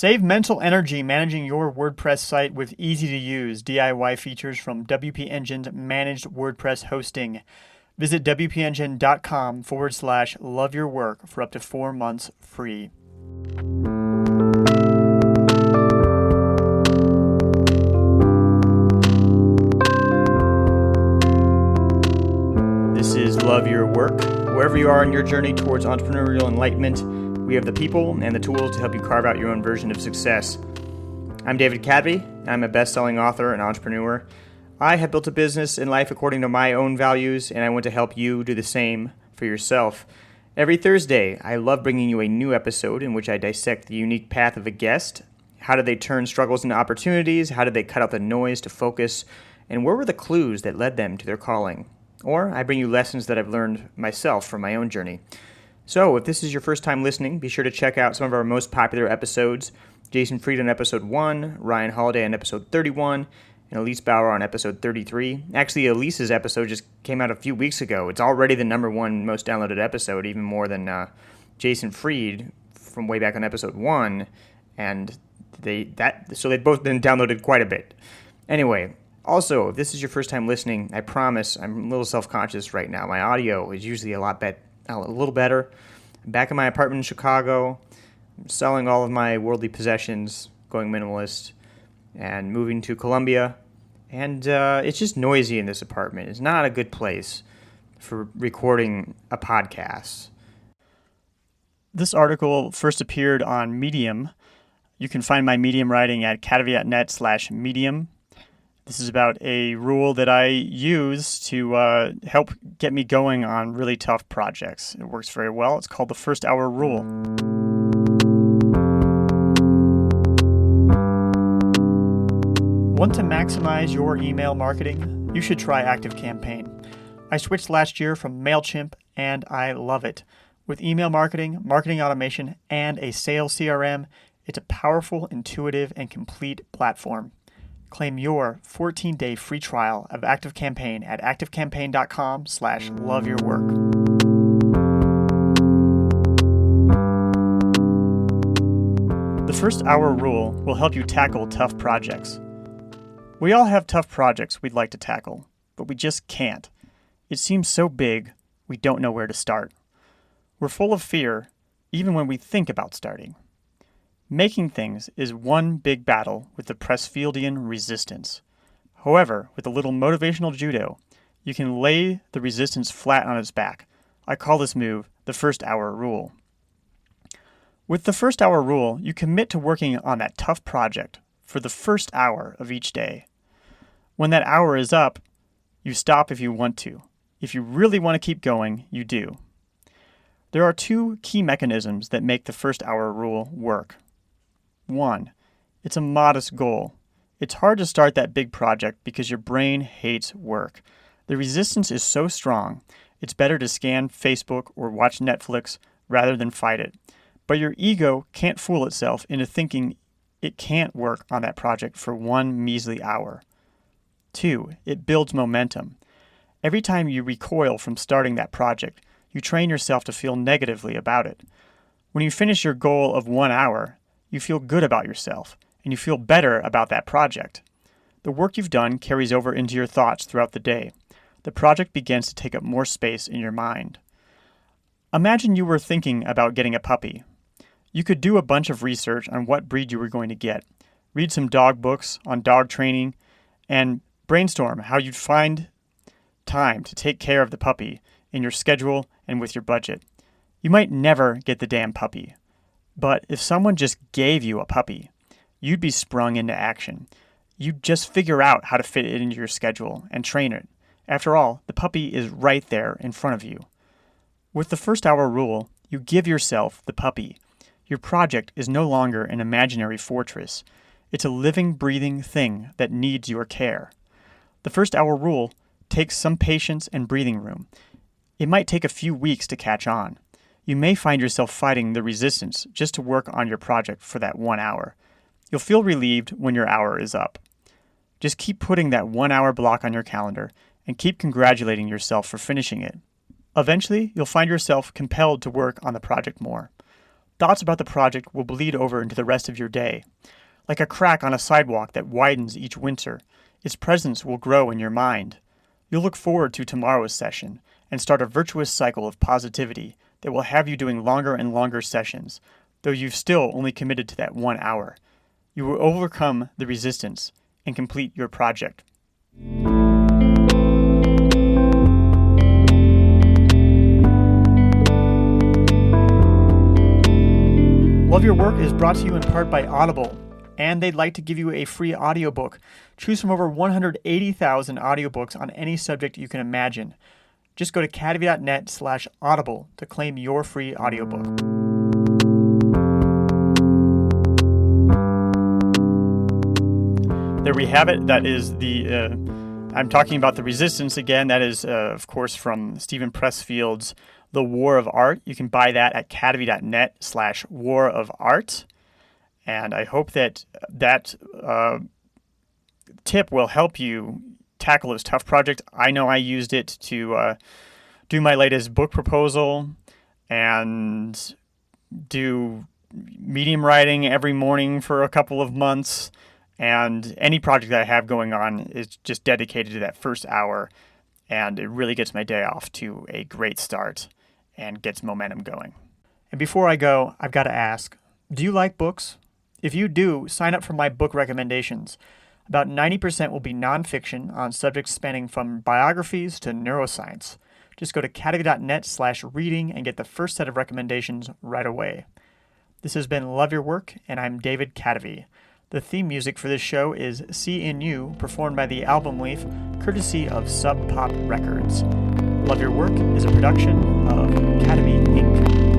Save mental energy managing your WordPress site with easy-to-use DIY features from WP Engine's managed WordPress hosting. Visit wpengine.com/loveyourwork for up to 4 months free. This is Love Your Work. Wherever you are in your journey towards entrepreneurial enlightenment, we have the people and the tools to help you carve out your own version of success. I'm David Cadby. I'm a best-selling author and entrepreneur. I have built a business in life according to my own values, and I want to help you do the same for yourself. Every Thursday, I love bringing you a new episode in which I dissect the unique path of a guest. How did they turn struggles into opportunities? How did they cut out the noise to focus? And where were the clues that led them to their calling? Or I bring you lessons that I've learned myself from my own journey. So, if this is your first time listening, be sure to check out some of our most popular episodes. Jason Fried on episode 1, Ryan Holiday on episode 31, and Elise Bauer on episode 33. Actually, Elise's episode just came out a few weeks ago. It's already the number one most downloaded episode, even more than Jason Fried from way back on episode 1. And they've both been downloaded quite a bit. Anyway, also, if this is your first time listening, I promise I'm a little self-conscious right now. My audio is usually a little better. I'm back in my apartment in Chicago. I'm selling all of my worldly possessions, going minimalist, and moving to Colombia. And it's just noisy in this apartment. It's not a good place for recording a podcast. This article first appeared on Medium. You can find my Medium writing at category.net/medium. This is about a rule that I use to help get me going on really tough projects. It works very well. It's called the first hour rule. Want to maximize your email marketing? You should try ActiveCampaign. I switched last year from MailChimp and I love it. With email marketing, marketing automation, and a sales CRM, it's a powerful, intuitive, and complete platform. Claim your 14-day free trial of ActiveCampaign at activecampaign.com/loveyourwork. The first hour rule will help you tackle tough projects. We all have tough projects we'd like to tackle, but we just can't. It seems so big, we don't know where to start. We're full of fear, even when we think about starting. Making things is one big battle with the Pressfieldian resistance. However, with a little motivational judo, you can lay the resistance flat on its back. I call this move the first hour rule. With the first hour rule, you commit to working on that tough project for the first hour of each day. When that hour is up, you stop if you want to. If you really want to keep going, you do. There are two key mechanisms that make the first hour rule work. 1. It's a modest goal. It's hard to start that big project because your brain hates work. The resistance is so strong, it's better to scan Facebook or watch Netflix rather than fight it. But your ego can't fool itself into thinking it can't work on that project for one measly hour. 2. It builds momentum. Every time you recoil from starting that project, you train yourself to feel negatively about it. When you finish your goal of 1 hour, you feel good about yourself, and you feel better about that project. The work you've done carries over into your thoughts throughout the day. The project begins to take up more space in your mind. Imagine you were thinking about getting a puppy. You could do a bunch of research on what breed you were going to get, read some dog books on dog training, and brainstorm how you'd find time to take care of the puppy in your schedule and with your budget. You might never get the damn puppy. But if someone just gave you a puppy, you'd be sprung into action. You'd just figure out how to fit it into your schedule and train it. After all, the puppy is right there in front of you. With the first hour rule, you give yourself the puppy. Your project is no longer an imaginary fortress. It's a living, breathing thing that needs your care. The first hour rule takes some patience and breathing room. It might take a few weeks to catch on. You may find yourself fighting the resistance just to work on your project for that 1 hour. You'll feel relieved when your hour is up. Just keep putting that 1 hour block on your calendar and keep congratulating yourself for finishing it. Eventually, you'll find yourself compelled to work on the project more. Thoughts about the project will bleed over into the rest of your day. Like a crack on a sidewalk that widens each winter, its presence will grow in your mind. You'll look forward to tomorrow's session and start a virtuous cycle of positivity that will have you doing longer and longer sessions, though you've still only committed to that 1 hour. You will overcome the resistance and complete your project. Love Your Work is brought to you in part by Audible, and they'd like to give you a free audiobook. Choose from over 180,000 audiobooks on any subject you can imagine. Just go to cadavy.net/audible to claim your free audiobook. There we have it. That is I'm talking about The Resistance again. That is, of course, from Stephen Pressfield's The War of Art. You can buy that at cadavy.net/war of art. And I hope that tip will help you tackle this tough project. I know I used it to do my latest book proposal and do medium writing every morning for a couple of months. And any project that I have going on is just dedicated to that first hour. And it really gets my day off to a great start and gets momentum going. And before I go, I've got to ask, do you like books? If you do, sign up for my book recommendations. About 90% will be nonfiction on subjects spanning from biographies to neuroscience. Just go to cadavy.net/reading and get the first set of recommendations right away. This has been Love Your Work, and I'm David Cadavy. The theme music for this show is See in You, performed by the Album Leaf, courtesy of Sub Pop Records. Love Your Work is a production of Cadavy Inc.